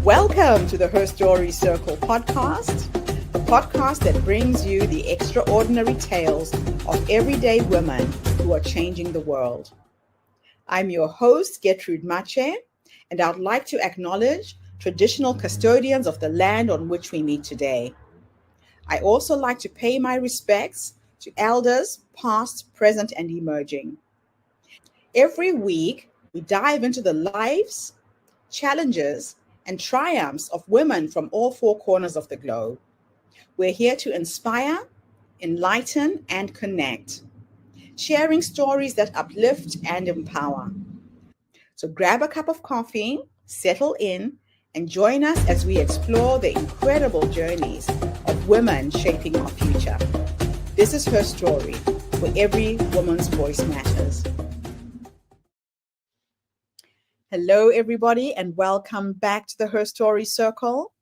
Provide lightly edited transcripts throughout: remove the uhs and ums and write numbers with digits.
Welcome to the Her Story Circle podcast, the podcast that brings you the extraordinary tales of everyday women who are changing the world. I'm your host, Gertrude Mache, and I'd like to acknowledge traditional custodians of the land on which we meet today. I also like to pay my respects to elders, past, present, and emerging. Every week, we dive into the lives, challenges, and triumphs of women from all four corners of the globe. We're here to inspire, enlighten, and connect, sharing stories that uplift and empower. So grab a cup of coffee, settle in, and join us as we explore the incredible journeys of women shaping our future. This is Her Story, where every woman's voice matters. Hello, everybody, and welcome back to the Her Story Circle.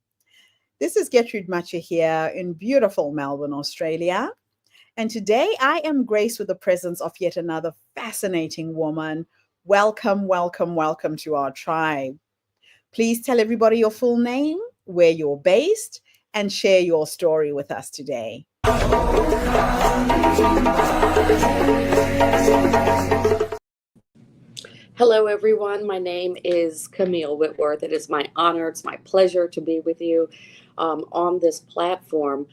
This is Gertrude Mache here in beautiful Melbourne, Australia. And today I am graced with the presence of yet another fascinating woman. Welcome, welcome, welcome to our tribe. Please tell everybody your full name, where you're based, and share your story with us today. Hello, everyone. My name is Camille Whitworth. It is my honor, it's my pleasure to be with you on this platform.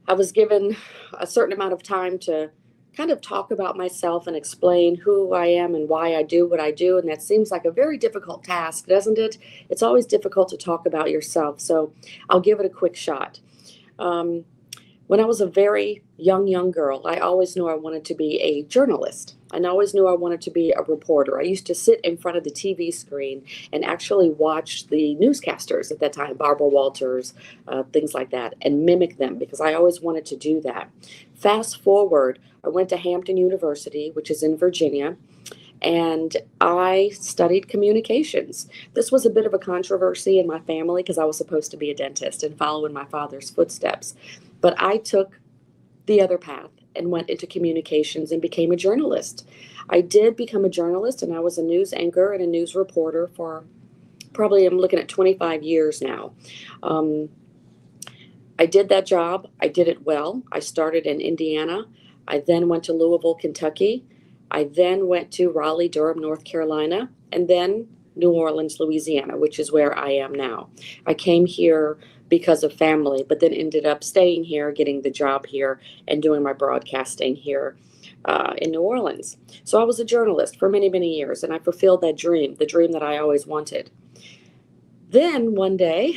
I was given a certain amount of time to kind of talk about myself and explain who I am and why I do what I do. And that seems like a very difficult task, doesn't it? It's always difficult to talk about yourself. So I'll give it a quick shot. When I was a very young girl, I always knew I wanted to be a journalist. I always knew I wanted to be a reporter. I used to sit in front of the TV screen and actually watch the newscasters at that time, Barbara Walters, things like that, and mimic them because I always wanted to do that. Fast forward, I went to Hampton University, which is in Virginia, and I studied communications. This was a bit of a controversy in my family because I was supposed to be a dentist and follow in my father's footsteps. But I took the other path and went into communications and became a journalist. I did become a journalist, and I was a news anchor and a news reporter for probably, I'm looking at 25 years now. I did that job. I did it well. I started in Indiana. I then went to Louisville, Kentucky. I then went to Raleigh, Durham, North Carolina, and then New Orleans, Louisiana, which is where I am now. I came here because of family, but then ended up staying here, getting the job here, and doing my broadcasting here in New Orleans. So I was a journalist for many, many years, and I fulfilled that dream, the dream that I always wanted. Then one day,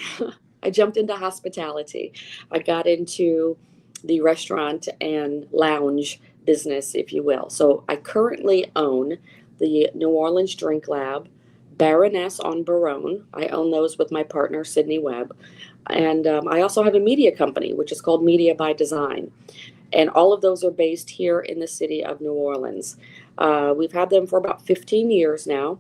I jumped into hospitality. I got into the restaurant and lounge business, if you will. So I currently own the New Orleans Drink Lab, Baroness on Baronne. I own those with my partner, Sydney Webb. And I also have a media company, which is called Media by Design. And all of those are based here in the city of New Orleans. We've had them for about 15 years now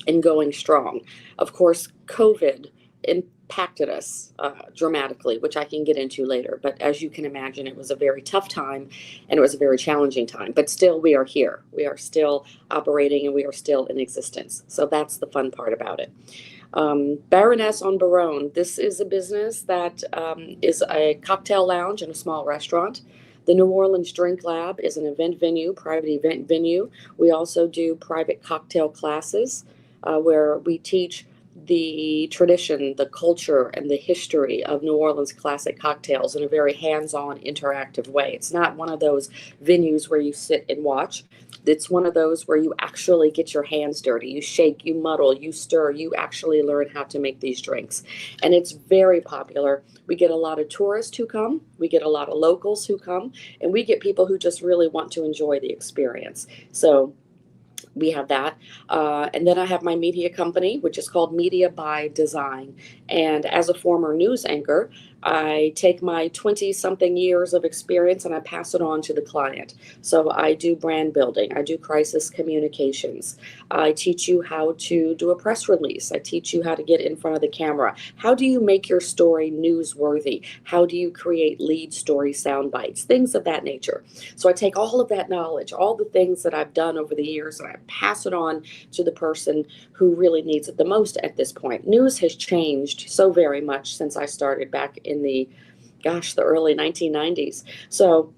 and going strong. Of course, COVID impacted us dramatically, which I can get into later. But as you can imagine, it was a very tough time and it was a very challenging time. But still, we are here. We are still operating and we are still in existence. So that's the fun part about it. Baroness on Baronne. This is a business that is a cocktail lounge and a small restaurant. The New Orleans Drink Lab is an event venue, private event venue. We also do private cocktail classes where we teach the tradition, the culture, and the history of New Orleans classic cocktails in a very hands-on, interactive way. It's not one of those venues where you sit and watch. It's one of those where you actually get your hands dirty. You shake, you muddle, you stir, you actually learn how to make these drinks. And it's very popular. We get a lot of tourists who come, we get a lot of locals who come, and we get people who just really want to enjoy the experience. So we have that. And then I have my media company, which is called Media by Design. And as a former news anchor, I take my 20-something years of experience and I pass it on to the client. So I do brand building. I do crisis communications. I teach you how to do a press release. I teach you how to get in front of the camera. How do you make your story newsworthy? How do you create lead story sound bites? Things of that nature. So I take all of that knowledge, all the things that I've done over the years, and I pass it on to the person who really needs it the most at this point. News has changed so very much since I started back in the early 1990s. So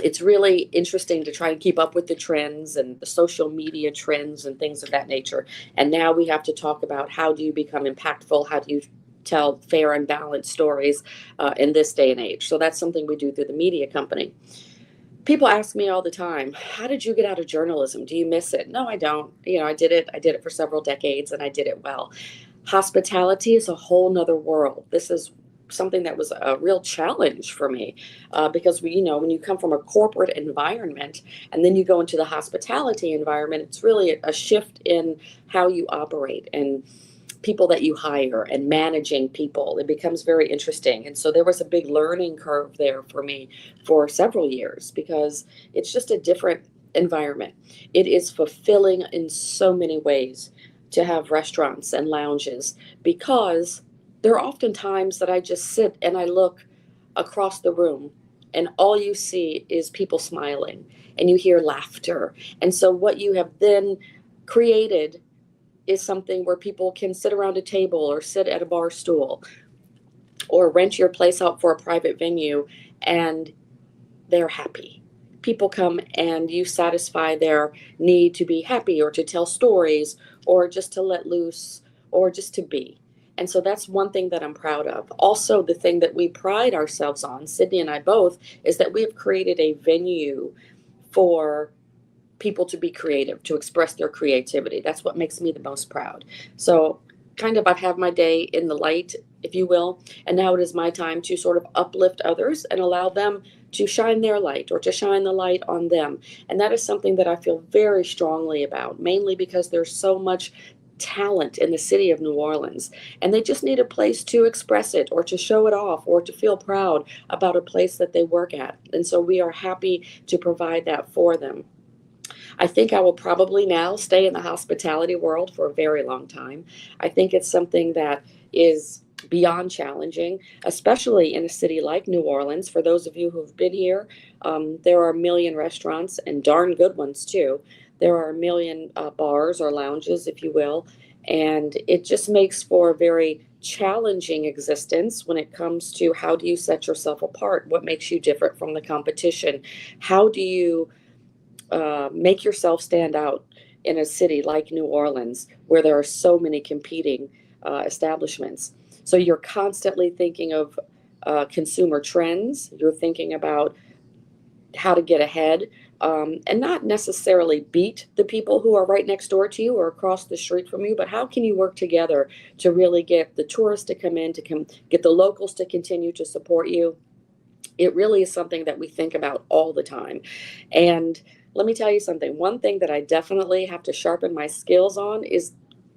it's really interesting to try and keep up with the trends and the social media trends and things of that nature. And now we have to talk about, how do you become impactful? How do you tell fair and balanced stories in this day and age? So that's something we do through the media company. People ask me all the time, how did you get out of journalism? Do you miss it? No, I don't. I did it for several decades, and I did it well. Hospitality is a whole nother world. This is something that was a real challenge for me, because when you come from a corporate environment and then you go into the hospitality environment, it's really a shift in how you operate and people that you hire and managing people. It becomes very interesting. And so there was a big learning curve there for me for several years, because it's just a different environment. It is fulfilling in so many ways to have restaurants and lounges, because there are often times that I just sit and I look across the room and all you see is people smiling and you hear laughter. And so what you have then created is something where people can sit around a table or sit at a bar stool or rent your place out for a private venue, and they're happy. People come and you satisfy their need to be happy or to tell stories or just to let loose or just to be. And so that's one thing that I'm proud of. Also, the thing that we pride ourselves on, Sydney and I both, is that we have created a venue for people to be creative, to express their creativity. That's what makes me the most proud. So I've had my day in the light, if you will, and now it is my time to sort of uplift others and allow them to shine their light or to shine the light on them. And that is something that I feel very strongly about, mainly because there's so much talent in the city of New Orleans, and they just need a place to express it or to show it off or to feel proud about a place that they work at. And so we are happy to provide that for them. I think I will probably now stay in the hospitality world for a very long time. I think it's something that is beyond challenging, especially in a city like New Orleans. For those of you who've been here, there are a million restaurants, and darn good ones too. There are a million bars or lounges, if you will, and it just makes for a very challenging existence when it comes to, how do you set yourself apart? What makes you different from the competition? How do you make yourself stand out in a city like New Orleans, where there are so many competing establishments? So you're constantly thinking of consumer trends. You're thinking about how to get ahead, and not necessarily beat the people who are right next door to you or across the street from you, but how can you work together to really get the tourists to come in, get the locals to continue to support you? It really is something that we think about all the time. And let me tell you something. One thing that I definitely have to sharpen my skills on is,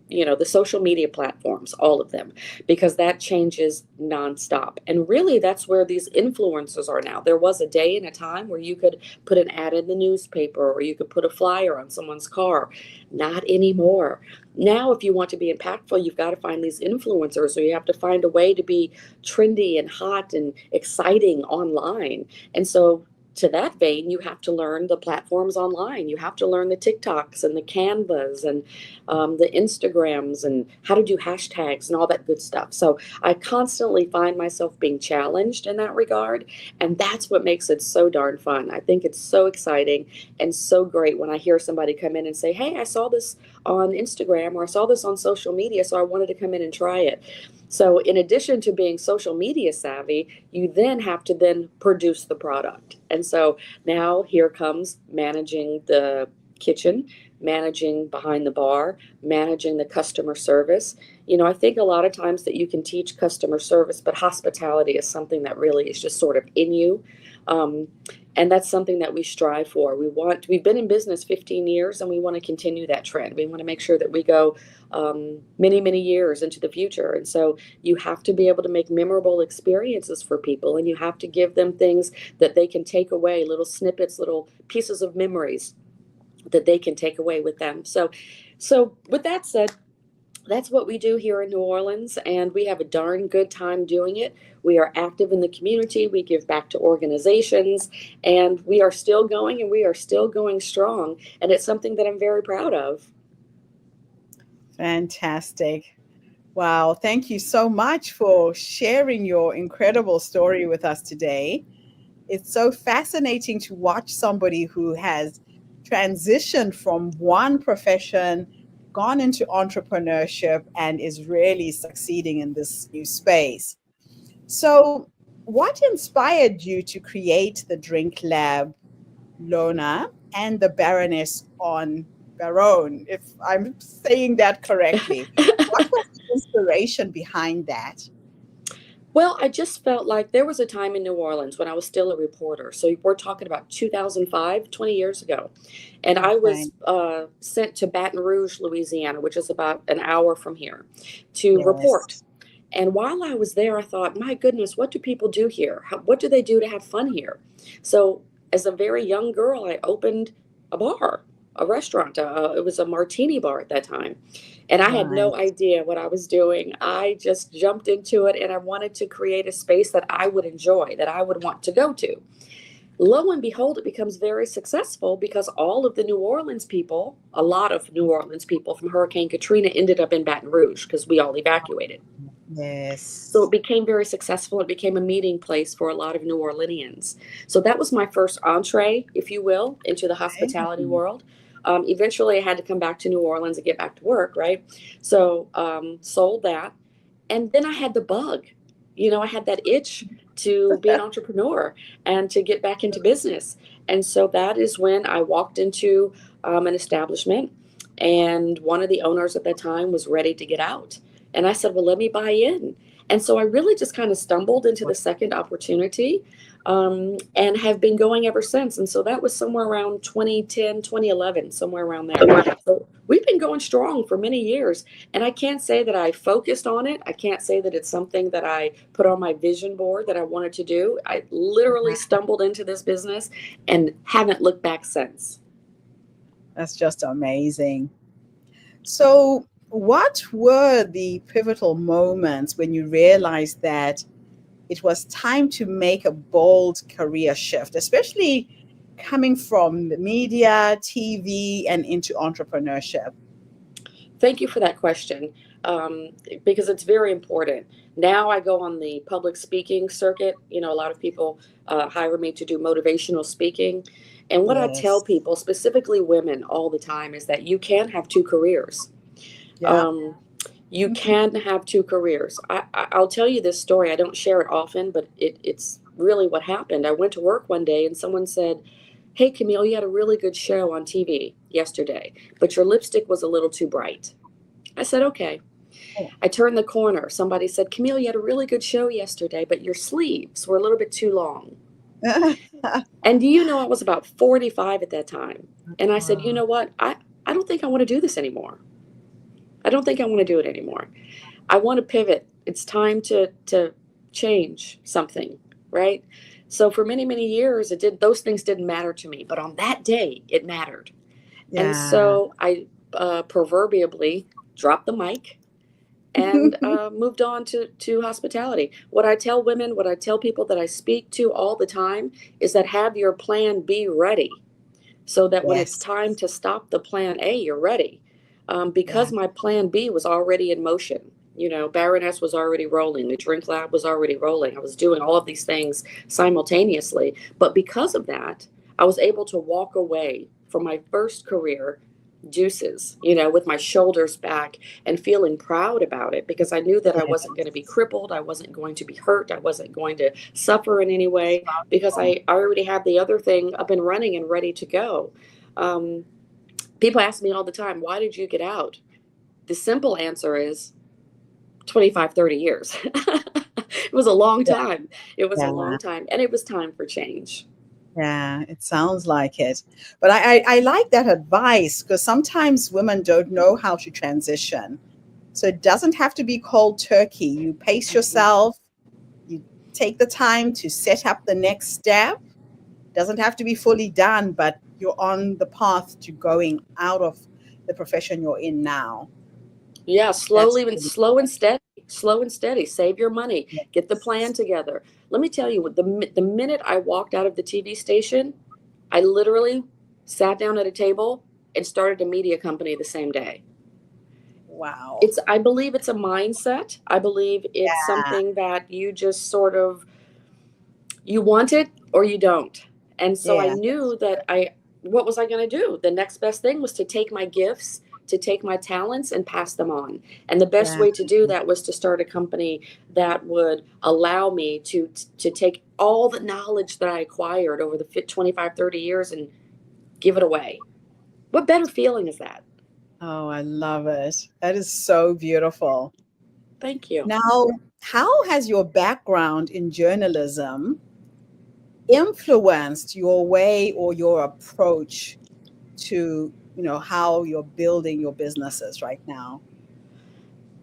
the social media platforms, all of them, because that changes nonstop. And really, that's where these influencers are now. There was a day and a time where you could put an ad in the newspaper or you could put a flyer on someone's car. Not anymore. Now, if you want to be impactful, you've got to find these influencers, or you have to find a way to be trendy and hot and exciting online. And so, to that vein, you have to learn the platforms online. You have to learn the TikToks and the Canvas and the Instagrams and how to do hashtags and all that good stuff. So I constantly find myself being challenged in that regard. And that's what makes it so darn fun. I think it's so exciting and so great when I hear somebody come in and say, hey, I saw this on Instagram, or I saw this on social media, so I wanted to come in and try it. So in addition to being social media savvy, you then have to then produce the product. And so now here comes managing the kitchen, managing behind the bar, managing the customer service. I think a lot of times that you can teach customer service, but hospitality is something that really is just sort of in you. And that's something that we strive for. We've been in business 15 years and we want to continue that trend. We want to make sure that we go many, many years into the future. And so you have to be able to make memorable experiences for people, and you have to give them things that they can take away, little snippets, little pieces of memories that they can take away with them. So with that said, That's what we do here in New Orleans, and we have a darn good time doing it. We are active in the community. We give back to organizations, and we are still going, and we are still going strong. And it's something that I'm very proud of. Fantastic. Wow. Thank you so much for sharing your incredible story with us today. It's so fascinating to watch somebody who has transitioned from one profession, gone into entrepreneurship, and is really succeeding in this new space. So, what inspired you to create the Drink Lab, Lona, and the Baroness on Baronne, if I'm saying that correctly? What was the inspiration behind that? Well, I just felt like there was a time in New Orleans when I was still a reporter. So we're talking about 2005, 20 years ago. And I Okay. was sent to Baton Rouge, Louisiana, which is about an hour from here, to report. Yes. And while I was there, I thought, my goodness, what do people do here? What do they do to have fun here? So as a very young girl, I opened a bar, a restaurant. It was a martini bar at that time. And I had no Right. idea what I was doing. I just jumped into it and I wanted to create a space that I would enjoy, that I would want to go to. Lo and behold, it becomes very successful because all of the New Orleans people, a lot of New Orleans people from Hurricane Katrina ended up in Baton Rouge because we all evacuated. So it Yes. became very successful. It became a meeting place for a lot of New Orleanians. So that was my first entree, if you will, into the Okay. hospitality world. Eventually, I had to come back to New Orleans and get back to work, right? So sold that. And then I had the bug. I had that itch to be an entrepreneur and to get back into business. And so that is when I walked into an establishment, and one of the owners at that time was ready to get out. And I said, well, let me buy in. And so I really just kind of stumbled into the second opportunity, and have been going ever since. And so that was somewhere around 2010, 2011, somewhere around there. So we've been going strong for many years. And I can't say that I focused on it. I can't say that it's something that I put on my vision board that I wanted to do. I literally stumbled into this business and haven't looked back since. That's just amazing. So, what were the pivotal moments when you realized that it was time to make a bold career shift, especially coming from the media, TV, and into entrepreneurship? Thank you for that question, because it's very important. Now I go on the public speaking circuit. A lot of people hire me to do motivational speaking. And what I tell Yes. people, specifically women, all the time is that you can have two careers. Yeah. Um, you can have two careers. I'll tell you this story. I don't share it often, but it's really what happened. I went to work one day and someone said, hey, Camille, you had a really good show on TV yesterday, but your lipstick was a little too bright. I said, okay. Oh. I turned the corner. Somebody said, Camille, you had a really good show yesterday, but your sleeves were a little bit too long. And I was about 45 at that time. And I said, you Wow. know what? I don't think I want to do this anymore. I don't think I want to do it anymore. I want to pivot. It's time to change something, right? So for many, many years, those things didn't matter to me. But on that day, it mattered. And Yeah. so I proverbially dropped the mic and moved on to hospitality. What I tell women, what I tell people that I speak to all the time is that have your plan B ready so that when it's Yes. time to stop the plan A, you're ready. Yeah. Because my plan B was already in motion. Baroness was already rolling. The drink lab was already rolling. I was doing all of these things simultaneously. But because of that, I was able to walk away from my first career juices, with my shoulders back and feeling proud about it because I knew that I wasn't going to be crippled. I wasn't going to be hurt. I wasn't going to suffer in any way because I already had the other thing up and running and ready to go. Um, People ask me all the time, why did you get out? The simple answer is 25, 30 years. It was a long Yeah. time. It was a Yeah. long time. And it was time for change. Yeah, it sounds like it. But I like that advice because sometimes women don't know how to transition. So it doesn't have to be cold turkey. You pace yourself, you take the time to set up the next step. Doesn't have to be fully done, but you're on the path to going out of the profession you're in now. Yeah, That's slowly, really slow and steady. Save your money. Get the plan yes. together. Let me tell you, the minute I walked out of the TV station, I literally sat down at a table and started a media company the same day. Wow. I believe it's a mindset. I believe it's Yeah. something that you just sort of, you want it or you don't. And so I Yeah. knew that what was I going to do? The next best thing was to take my gifts, to take my talents and pass them on. And the best Yeah. way to do that was to start a company that would allow me to take all the knowledge that I acquired over the 25, 30 years and give it away. What better feeling is that? Oh, I love it. That is so beautiful. Thank you. Now, how has your background in journalism influenced your way or your approach to, how you're building your businesses right now?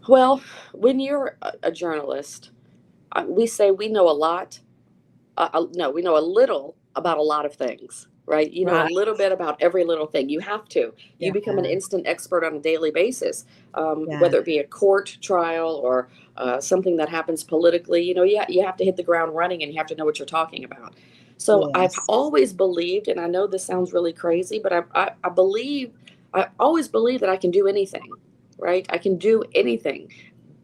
Well, when you're a journalist, we say we know a lot. No, we know a little about a lot of things, right? You know a Right. little bit about every little thing. You have to. You Yeah. become an instant expert on a daily basis, Yeah. whether it be a court trial or something that happens politically. You have to hit the ground running and you have to know what you're talking about. So I've Yes. always believed, and I know this sounds really crazy, but I always believe that I can do anything, right? I can do anything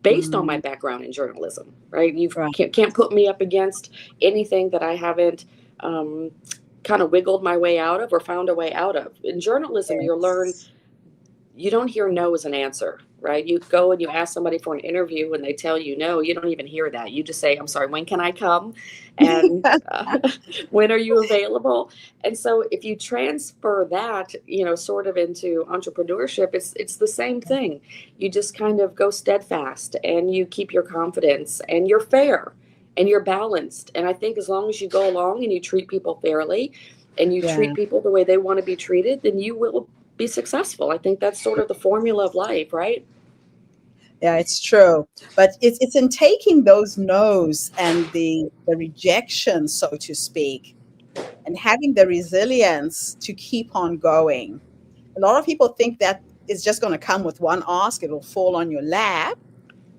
based on my Mm, background in journalism, right? You right. can't put me up against anything that I haven't um, kind of wiggled my way out of or found a way out of. In journalism, you'll learn Yes. you don't hear no as an answer, right? You go and you ask somebody for an interview and they tell you no, you don't even hear that. You just say, I'm sorry, when can I come? And when are you available? And so if you transfer that, sort of into entrepreneurship, it's the same thing. You just kind of go steadfast and you keep your confidence and you're fair and you're balanced. And I think as long as you go along and you treat people fairly and you Yeah. treat people the way they want to be treated, then you will be successful. I think that's sort of the formula of life, right? Yeah, it's true. But it's in taking those no's and the rejection, so to speak, and having the resilience to keep on going. A lot of people think that it's just going to come with one ask, it'll fall on your lap,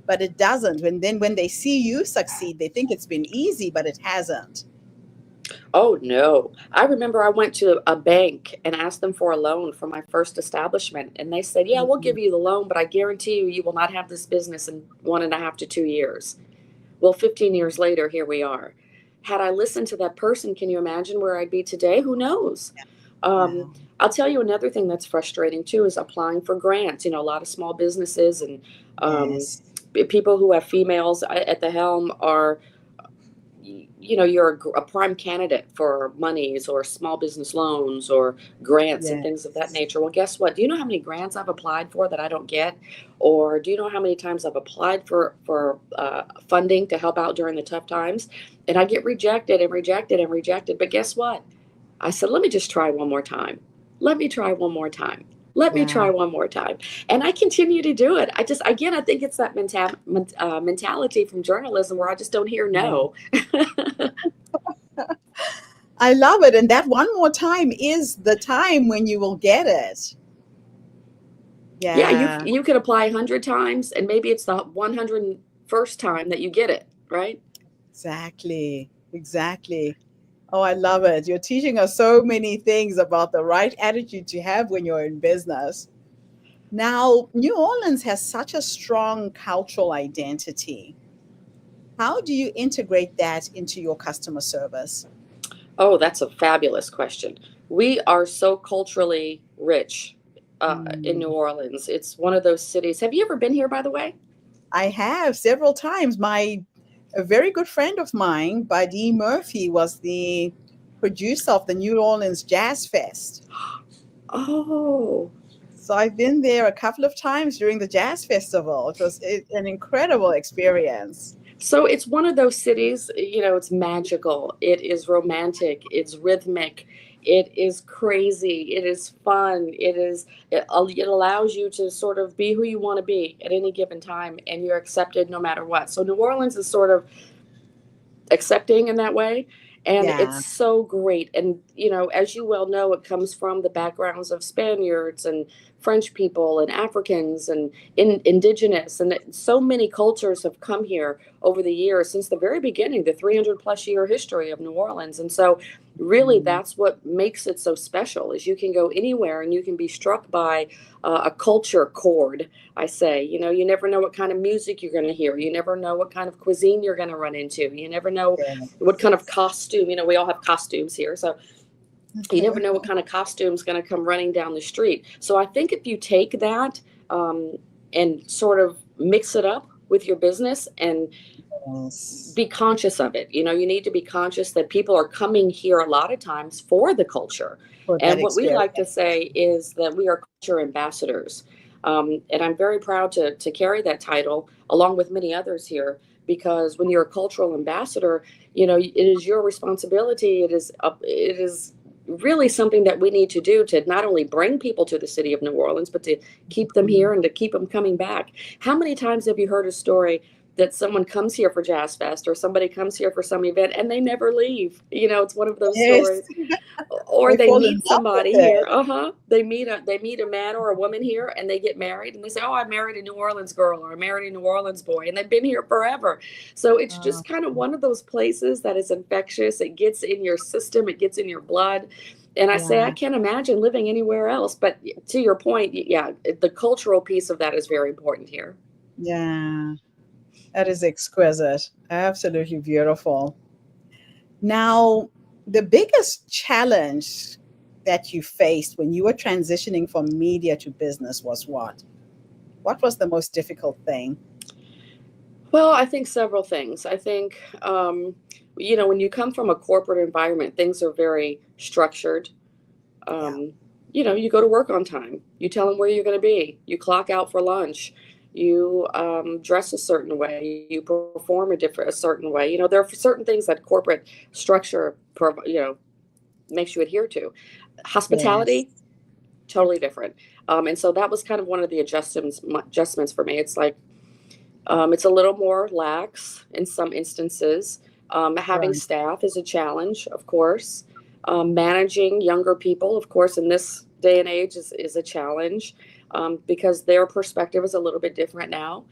but it doesn't. When they see you succeed, they think it's been easy, but it hasn't. Oh no. I remember I went to a bank and asked them for a loan for my first establishment. And they said, yeah, we'll Mhm. give you the loan, but I guarantee you, you will not have this business in 1.5 to 2 years. Well, 15 years later, here we are. Had I listened to that person, can you imagine where I'd be today? Who knows? Wow. I'll tell you another thing that's frustrating too is applying for grants. A lot of small businesses and Yes. people who have females at the helm are, you're a prime candidate for monies or small business loans or grants and things of that Yes. nature. Well, guess what? Do you know how many grants I've applied for that I don't get? Or do you know how many times I've applied for funding to help out during the tough times? And I get rejected and rejected and rejected. But guess what? I said, let me just try one more time. Let me try one more time. Let me Yeah. try one more time. And I continue to do it. Again, I think it's that mentality from journalism where I just don't hear Yeah. no. I love it. And that one more time is the time when you will get it. Yeah, Yeah, you could apply 100 times, and maybe it's the 101st time that you get it, right? exactly. Exactly. Oh, I love it. You're teaching us so many things about the right attitude to have when you're in business. Now, New Orleans has such a strong cultural identity. How do you integrate that into your customer service? Oh, that's a fabulous question. We are so culturally rich in New Mm, Orleans. It's one of those cities. Have you ever been here, by the way? I have several times. A very good friend of mine, Buddy Murphy, was the producer of the New Orleans Jazz Fest. Oh, So I've been there a couple of times during the jazz festival. It was an incredible experience. so it's one of those cities, it's magical. It is romantic. It's rhythmic. It is crazy. It is fun. It allows you to sort of be who you want to be at any given time and you're accepted no matter what. So New Orleans is sort of accepting in that way. And it's Yeah. so great. And, as you well know, it comes from the backgrounds of Spaniards and French people and Africans and indigenous, and so many cultures have come here over the years since the very beginning, the 300 plus year history of New Orleans. And so really that's what makes it so special, is you can go anywhere and you can be struck by a culture chord. I say, you know, you never know what kind of music you're going to hear. You never know what kind of cuisine you're going to run into. You never know what kind of costume, you know, we all have costumes here. So you never know what kind of costume is going to come running down the street. So I think if you take that and sort of mix it up with your business and be conscious of it. You know, you need to be conscious that people are coming here a lot of times for the culture. And what we like to say is that we are culture ambassadors. And I'm very proud to carry that title along with many others here, because when you're a cultural ambassador, you know, it is your responsibility. It is really something that we need to do to not only bring people to the city of New Orleans, but to keep them here and to keep them coming back. How many times have you heard a story that someone comes here for Jazz Fest or somebody comes here for some event and they never leave? You know, it's one of those stories. Or they meet somebody here. They meet a man or a woman here and they get married and they say, oh, I married a New Orleans girl or I married a New Orleans boy, and they've been here forever. So it's just kind of one of those places that is infectious. It gets in your system, it gets in your blood. And I say, I can't imagine living anywhere else. But to your point, the cultural piece of that is very important here. Yeah, that is exquisite. Absolutely beautiful. Now, the biggest challenge that you faced when you were transitioning from media to business was what? What was the most difficult thing? Well, I think several things. I think, you know, when you come from a corporate environment, things are very structured. You know, you go to work on time. You tell them where you're going to be. You clock out for lunch. You dress a certain way. You perform a certain way. You know, there are certain things that corporate structure, you know, makes you adhere to. Hospitality, totally different. And so that was kind of one of the adjustments for me. It's like, it's a little more lax in some instances. Having staff is a challenge, of course. Managing younger people, of course, in this day and age is a challenge, because their perspective is a little bit different now.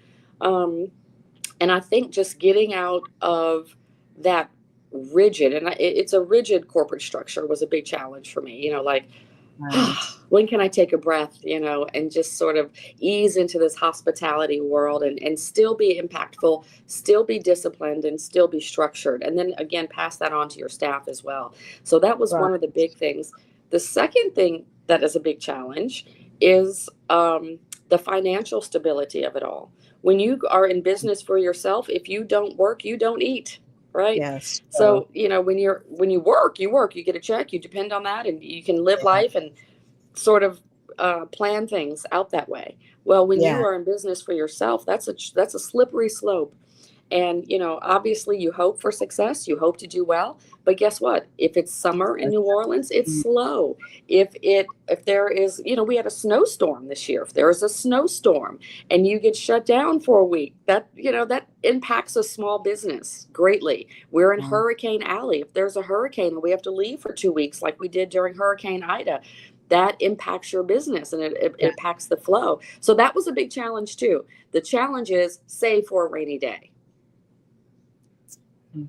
And I think just getting out of that rigid, and it's a rigid corporate structure, was a big challenge for me. You know, like, when can I take a breath, you know, and just sort of ease into this hospitality world and still be impactful, still be disciplined, and still be structured. And then again, pass that on to your staff as well. So that was one of the big things. The second thing that is a big challenge is the financial stability of it all. When you are in business for yourself, if you don't work, you don't eat. Right. Yes. So, you know, when you work, you get a check, you depend on that, and you can live life and sort of plan things out that way. Well, when you are in business for yourself, that's a slippery slope. And, you know, obviously you hope for success, you hope to do well, but guess what? If it's summer in New Orleans, it's slow. If there is, you know, we had a snowstorm this year. If there is a snowstorm and you get shut down for a week, that impacts a small business greatly. We're in Hurricane Alley. If there's a hurricane and we have to leave for 2 weeks, like we did during Hurricane Ida, that impacts your business and it impacts the flow. So that was a big challenge too. The challenge is save for a rainy day.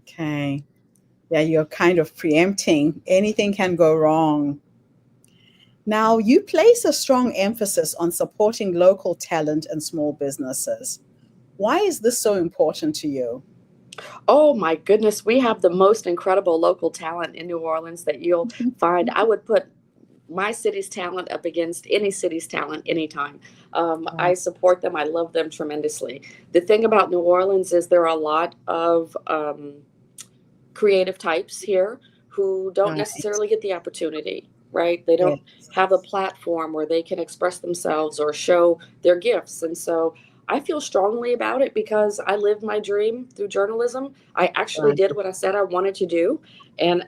Okay. Yeah, you're kind of preempting. Anything can go wrong. Now, you place a strong emphasis on supporting local talent and small businesses. Why is this so important to you? Oh my goodness, we have the most incredible local talent in New Orleans that you'll find. I would put my city's talent up against any city's talent anytime. I support them. I love them tremendously. The thing about New Orleans is there are a lot of creative types here who don't necessarily get the opportunity, right? They don't have a platform where they can express themselves or show their gifts. And so I feel strongly about it because I lived my dream through journalism. I actually did what I said I wanted to do. And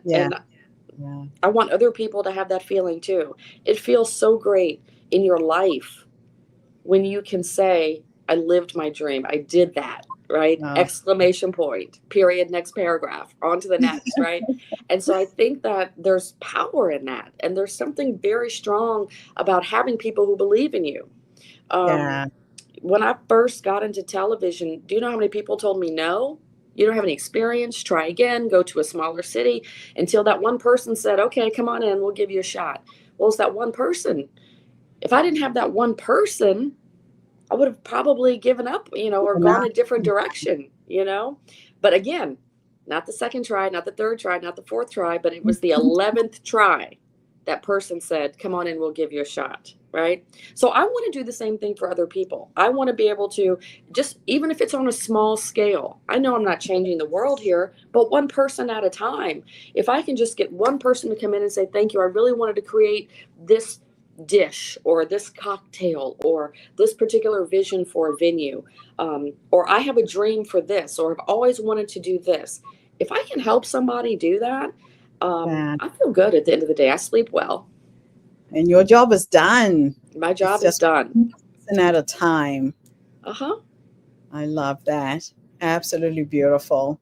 I want other people to have that feeling too. It feels so great in your life when you can say, I lived my dream. I did that, right? No. Exclamation point, period, next paragraph, on to the next, right? And so I think that there's power in that. And there's something very strong about having people who believe in you. Yeah. When I first got into television, do you know how many people told me no? You don't have any experience, try again, go to a smaller city, until that one person said, okay, come on in, we'll give you a shot. Well, it's that one person. If I didn't have that one person, I would have probably given up, or gone Enough. a different direction. But again, not the second try, not the third try, not the fourth try, but it was the 11th try. That person said, come on in, we'll give you a shot. Right. So I want to do the same thing for other people. I want to be able to just, even if it's on a small scale, I know I'm not changing the world here, but one person at a time. If I can just get one person to come in and say, thank you, I really wanted to create this dish or this cocktail or this particular vision for a venue, or I have a dream for this, or I've always wanted to do this. If I can help somebody do that, Yeah. I feel good at the end of the day. I sleep well. And your job is done. My It's job is just done. one person at a time. Uh-huh. I love that. Absolutely beautiful.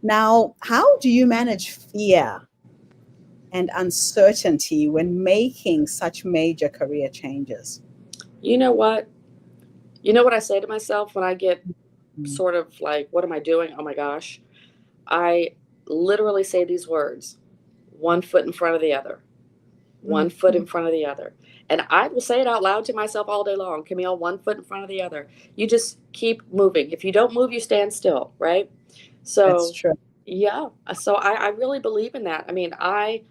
Now, how do you manage fear and uncertainty when making such major career changes? You know what? You know what I say to myself when I get Mm. sort of like, what am I doing? Oh my gosh. I literally say these words, one foot in front of the other, one foot in front of the other. And I will say it out loud to myself all day long, Camille, one foot in front of the other. You just keep moving. If you don't move, you stand still, right? That's So, true. yeah. So I really believe in that. I mean, I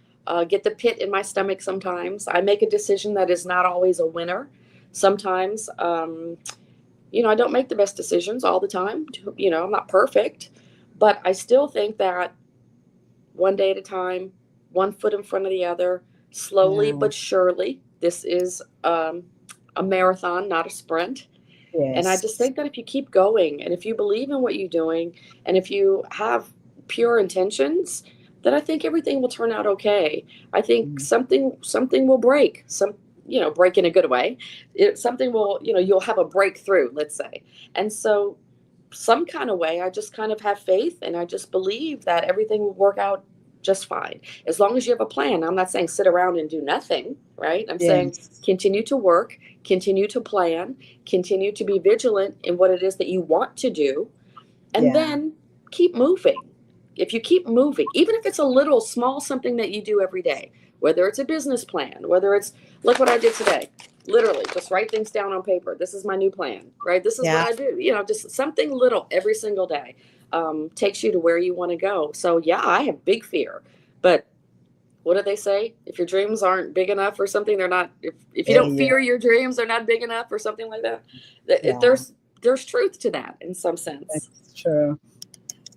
get the pit in my stomach sometimes. I make a decision that is not always a winner. Sometimes, I don't make the best decisions all the time. I'm not perfect, but I still think that one day at a time, one foot in front of the other, slowly Yeah. but surely. This is a marathon, not a sprint. And I just Yes. think that if you keep going and if you believe in what you're doing and if you have pure intentions, then I think everything will turn out okay. I think Mm. something will break. Break in a good way. Something will, you'll have a breakthrough, let's say. And so some kind of way, I just kind of have faith and I just believe that everything will work out just fine. As long as you have a plan. I'm not saying sit around and do nothing, right? I'm saying Yes. continue to work, continue to plan, continue to be vigilant in what it is that you want to do, and Yeah. then keep moving. If you keep moving, even if it's a little small something that you do every day, whether it's a business plan, whether it's, look what I did today. Literally, just write things down on paper. This is my new plan, right? This is what Yeah. I do. Just something little every single day takes you to where you want to go. So, yeah, I have big fear. But what do they say? If your dreams aren't big enough or something, they're not, if you Yeah. don't Yeah. fear your dreams, they're not big enough or something like that. Yeah. There's truth to that in some sense. That's true.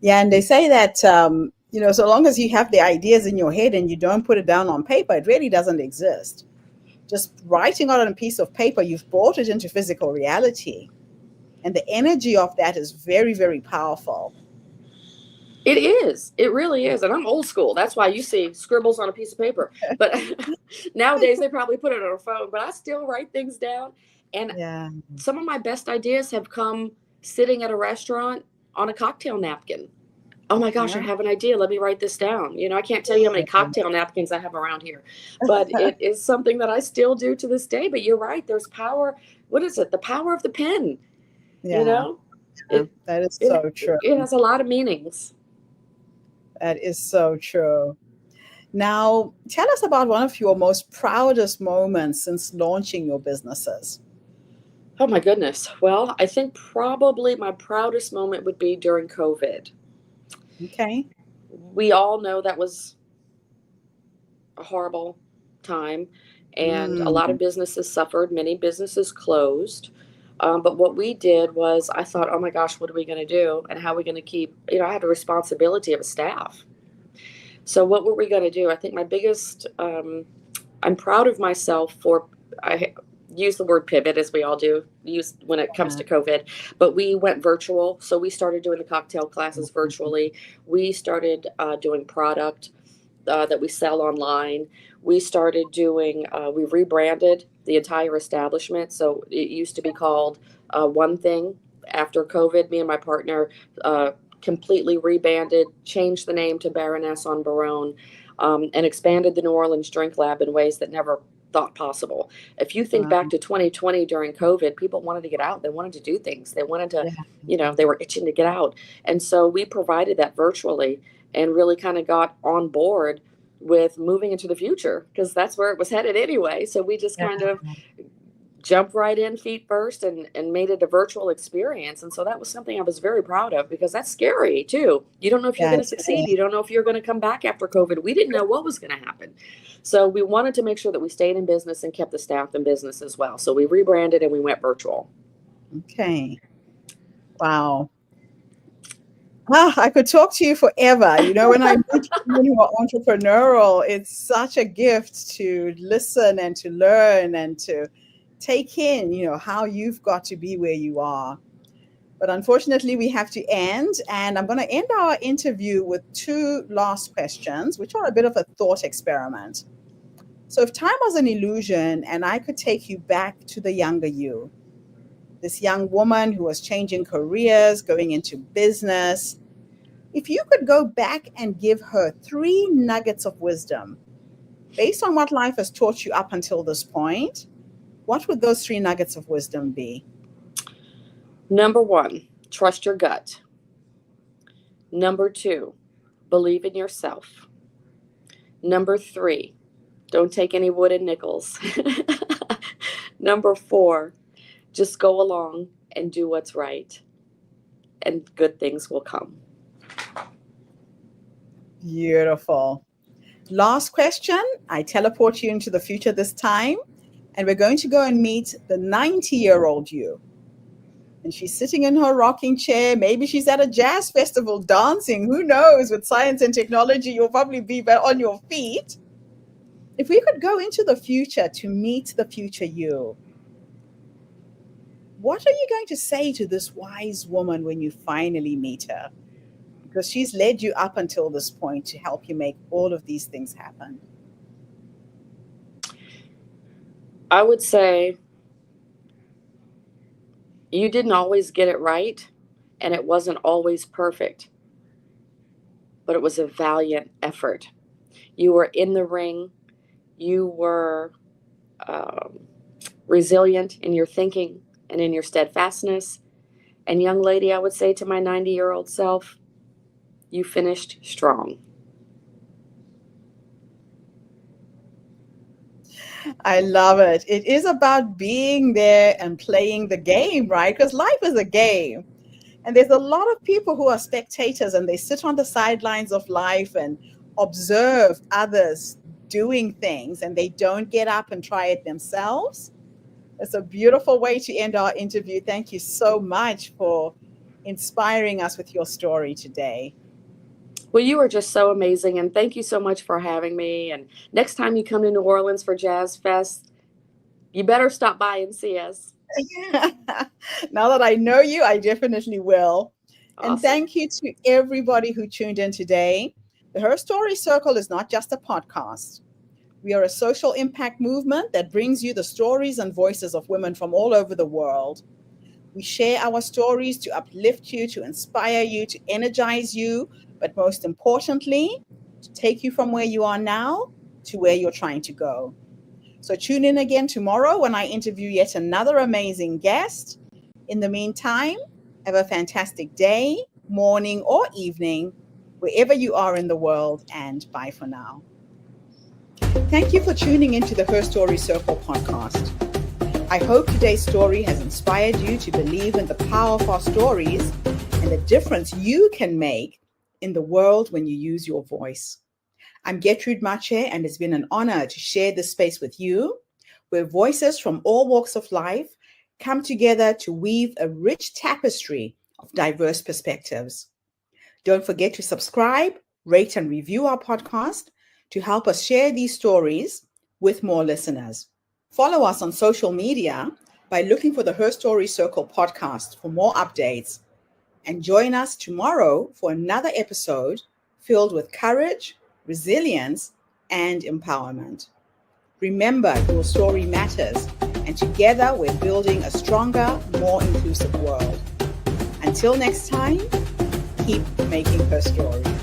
Yeah, and they say that so long as you have the ideas in your head and you don't put it down on paper, it really doesn't exist. Just writing out on a piece of paper, you've brought it into physical reality, and the energy of that is very, very powerful. It is. It really is. And I'm old school. That's why you see scribbles on a piece of paper. But nowadays they probably put it on a phone, but I still write things down. And Yeah. some of my best ideas have come sitting at a restaurant on a cocktail napkin. Oh my gosh, I Yeah. have an idea. Let me write this down. I can't tell you how many cocktail napkins I have around here, but it is something that I still do to this day. But you're right. There's power. What is it? The power of the pen. You Yeah. know, Yeah. it, That is it, so true. it has a lot of meanings. That is so true. Now, tell us about one of your most proudest moments since launching your businesses. Oh my goodness. Well, I think probably my proudest moment would be during COVID. Okay. We all know that was a horrible time, and a lot of Mm. businesses suffered, many businesses closed. But what we did was, I thought, oh my gosh, what are we going to do? And how are we going to keep, I had a responsibility of a staff. So what were we going to do? I think my biggest, I'm proud of myself for, I use the word pivot as we all do use when it comes Yeah. to COVID, but we went virtual. So we started doing the cocktail classes virtually. We started doing product that we sell online. We started doing, we rebranded the entire establishment. So it used to be called One Thing. after COVID, me and my partner completely rebanded, changed the name to Baroness on Baronne, and expanded the New Orleans Drink Lab in ways that never thought possible. If you think back to 2020 during COVID, people wanted to get out. They wanted to do things. They wanted to, they were itching to get out. And so we provided that virtually and really kind of got on board with moving into the future, because that's where it was headed anyway. So we just kind of jumped right in feet first and made it a virtual experience. And so that was something I was very proud of, because that's scary too. You don't know if you're going to succeed. You don't know if you're going to come back after COVID. We didn't know what was going to happen. So we wanted to make sure that we stayed in business and kept the staff in business as well. So we rebranded and we went virtual. Okay. Wow. I could talk to you forever. When I meet people who are entrepreneurial, it's such a gift to listen and to learn and to take in, how you've got to be where you are. But unfortunately, we have to end. And I'm going to end our interview with 2 last questions, which are a bit of a thought experiment. So if time was an illusion and I could take you back to the younger you, this young woman who was changing careers, going into business, if you could go back and give her 3 nuggets of wisdom based on what life has taught you up until this point, what would those 3 nuggets of wisdom be? Number 1, trust your gut. Number 2, believe in yourself. Number 3, don't take any wooden nickels. Number 4, just go along and do what's right, and good things will come. Beautiful. Last question. I teleport you into the future this time, and we're going to go and meet the 90-year-old you. And she's sitting in her rocking chair. Maybe she's at a jazz festival dancing. Who knows? With science and technology, you'll probably be on your feet. If we could go into the future to meet the future you, what are you going to say to this wise woman when you finally meet her? Because she's led you up until this point to help you make all of these things happen. I would say you didn't always get it right, and it wasn't always perfect, but it was a valiant effort. You were in the ring. You were resilient in your thinking and in your steadfastness. And young lady, I would say to my 90-year-old self, you finished strong. I love it. It is about being there and playing the game, right? Because life is a game. And there's a lot of people who are spectators and they sit on the sidelines of life and observe others doing things and they don't get up and try it themselves. It's a beautiful way to end our interview. Thank you so much for inspiring us with your story today. Well, you are just so amazing, and thank you so much for having me. And next time you come to New Orleans for Jazz Fest, you better stop by and see us. Now that I know you, I definitely will. Awesome. And thank you to everybody who tuned in today. The Her Story Circle is not just a podcast. We are a social impact movement that brings you the stories and voices of women from all over the world. We share our stories to uplift you, to inspire you, to energize you, but most importantly, to take you from where you are now to where you're trying to go. So tune in again tomorrow when I interview yet another amazing guest. In the meantime, have a fantastic day, morning, or evening, wherever you are in the world, and bye for now. Thank you for tuning into the Her Story Circle podcast. I hope today's story has inspired you to believe in the power of our stories and the difference you can make in the world when you use your voice. I'm Gertrude Mache, and it's been an honor to share this space with you, where voices from all walks of life come together to weave a rich tapestry of diverse perspectives. Don't forget to subscribe, rate, and review our podcast to help us share these stories with more listeners. Follow us on social media by looking for the Her Story Circle podcast for more updates. And join us tomorrow for another episode filled with courage, resilience, and empowerment. Remember, your story matters, and together we're building a stronger, more inclusive world. Until next time, keep making her story.